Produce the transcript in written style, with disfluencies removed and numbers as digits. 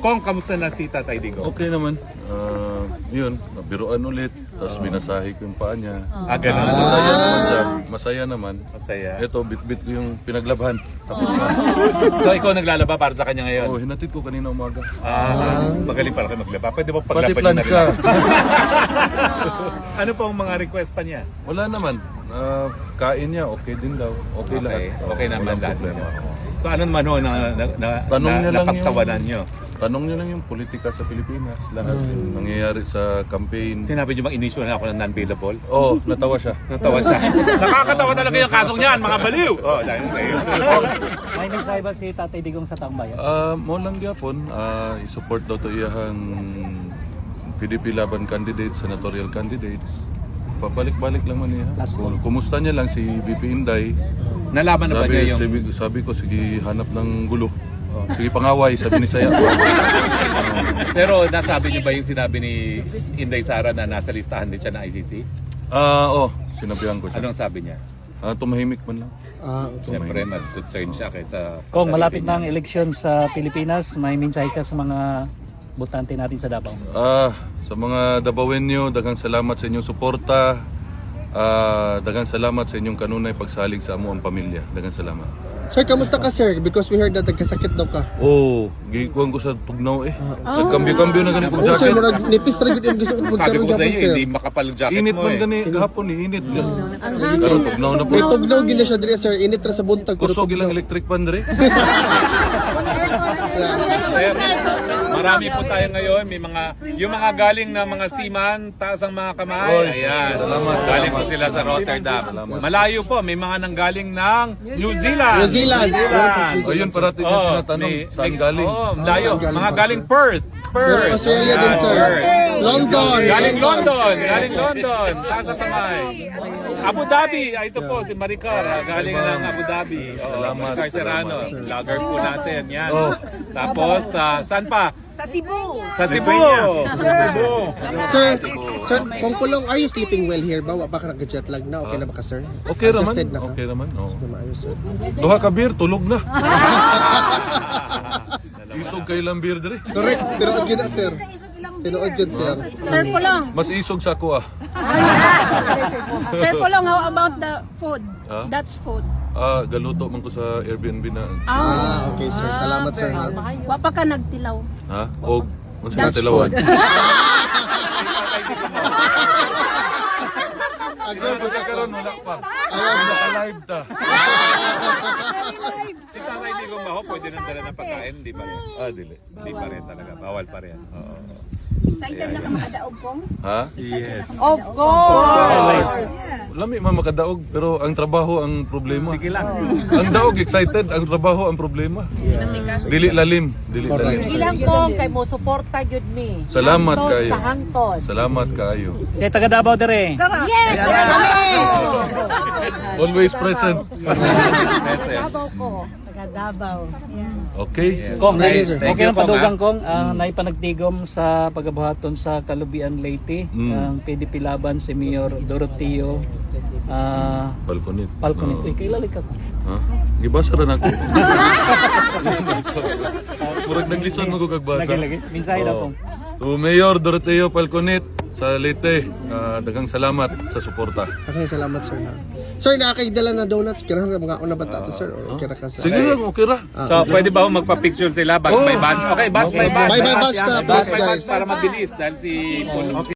Kung kamusta na si Tatay Digong? Okay naman. Yun, nabiruan ulit. Tapos minasahe ko yung paa niya. Ganun. Masaya naman siya. Masaya naman. Masaya. Ito, bit-bit ko yung pinaglabhan. Tapos na. So ikaw naglalaba para sa kanya ngayon? Oh, hinatid ko kanina umaga. Magaling para kayo maglaba. Pwede ba Pati paglaban plan niyo na siya. rin? Ano pa ang mga request pa niya? Wala naman. Kain niya, okay din daw. Okay lahat. Okay naman Walang lahat. problema. So ano naman ho Tanong niya lang napagtawanan niyo? Tanong niyo lang yung politika sa Pilipinas. Lahat yung nangyayari sa campaign. Sinabi niyo bang inisyo na ako ng non-bailable? Oh, natawa siya. Natawa siya. Nakakatawa talaga yung kasong niyan, mga baliw! Oh, dahil kayo. May mensahe ba si Tatay Digong sa taong bayan? Mo lang gyapon, i-support daw to iyahang PDP laban candidates, senatorial candidates. Pabalik-balik lang man niya. Kumusta niya lang si BP Inday. Nalaban na ba niya yung... Sabi ko, sige hanap ng gulo. Sige pangaway, sabi ni Saya. Pero nasabi niyo ba yung sinabi ni Inday Sara na nasa listahan din siya ng ICC? Sinabihan ko siya. Anong sabi niya? Tumahimik man lang. Siyempre, mas concerned siya kaysa sa Kung sarili malapit niya. na ang eleksyon sa Pilipinas, may mensahe ka sa mga botante natin sa Davao. Sa mga Dabawenyo, daghang salamat sa inyong suporta. Daghang salamat sa inyong kanunay pagsalig sa amo ang pamilya. Daghang salamat. Sir, kamusta ka sir? Because we heard that nagkasakit daw ka. Gikuhan ko sa tugnaw eh. Nagkambyo-kambyo na ganit kong Oh, sir, jacket. murag nipis ra gud yung gusto mo Sabi karon ko sa gyapon iyo, sir. hindi makapal ang jacket Init mo man eh. gani, gahapon eh, init. Pero tugnaw na po. May tugnaw gina siya dire sir, init ra sa buntag pero Kusog ilang tugnaw. electric pan dre. Sir, marami po tayo ngayon. May yung mga galing na mga seaman, taas ang mga kamay. Ayan. Galing po sila sa Rotterdam. Malayo po. May mga nanggaling ng New Zealand. New Zealand. O yun parating yung tinatanong, saan galing? Layo. Saan galing Mga pa, galing sir? Perth. Pero Australia din sir. London. Galing London. Galing London. Taas ang kamay. Abu Dhabi. Ito po si Maricar. Galing ng Abu Dhabi. Salamat. Maricar Serrano. Vlogger po natin. Yan. Tapos, saan pa? Sa Cebu. Sa Cebu. Sa Cebu. Sir, kung kulong, are you sleeping well here ba? Wa ba ka nag-jet lag na? Okay na ba ka sir? Okay naman. Adjusted na ka? Okay naman. Oh. Maayos sir. Duha ka beer, tulog na. Isog kay lang beer dre. Correct. Tinuod yun na sir. Tinuod yun sir. Sir Pulong. Mas isog sa ako Sir Pulong, how about the food? Ha? That's food. Galuto man ko sa Airbnb na. Okay sir. Salamat sir. ha? Wa pa ka nagtilaw. Ha? Og unsa na That's tilawan? Sir, Pagkakaroon wala pa. Ayun. Naka-live ta. Si Tatay Digong Maho, pwede nang dala ng pagkain, hindi pa rin. Dili. Hindi pa rin talaga, bawal pa rin. Oo. Excited na ka makadaog kong? Ha? Yes. Of course! Lami man makadaog pero ang trabaho ang problema. Sige lang. Ang daog excited, ang trabaho ang problema. Dili lalim, dili lalim. Ilang kong kay mo suporta gyud mi. Salamat Hangtod kayo. Sa hangtod. Salamat kaayo. Si taga Davao dire. Yes! Always present. Davao ko. Taga Davao. Okay? Kong, Thank you, sir. Thank okay you, lang padugang Kong, kong, naipanagtigom sa pagabuhaton sa Kalubian Leyte, ang PDP laban si Mayor Doroteo Balkonit. Falconit. Kilala ka ko. Ha? Gibasa ra nako. Murag naglison mo ko kag basa. Lagi-lagi. Mensahe daw kong. To Mayor Doroteo Falconit sa Leyte, daghang salamat sa suporta. Okay, salamat sir. ha? Sir, nakakaidala na donuts. Kira na mga una bata to sir. Or kira ka sir? Sige lang, okay ra. So, pwede ba magpa-picture sila batch by batch? Okay, batch by batch. Bye bye batch na Batch please by batch guys. para mabilis dahil si Pulong.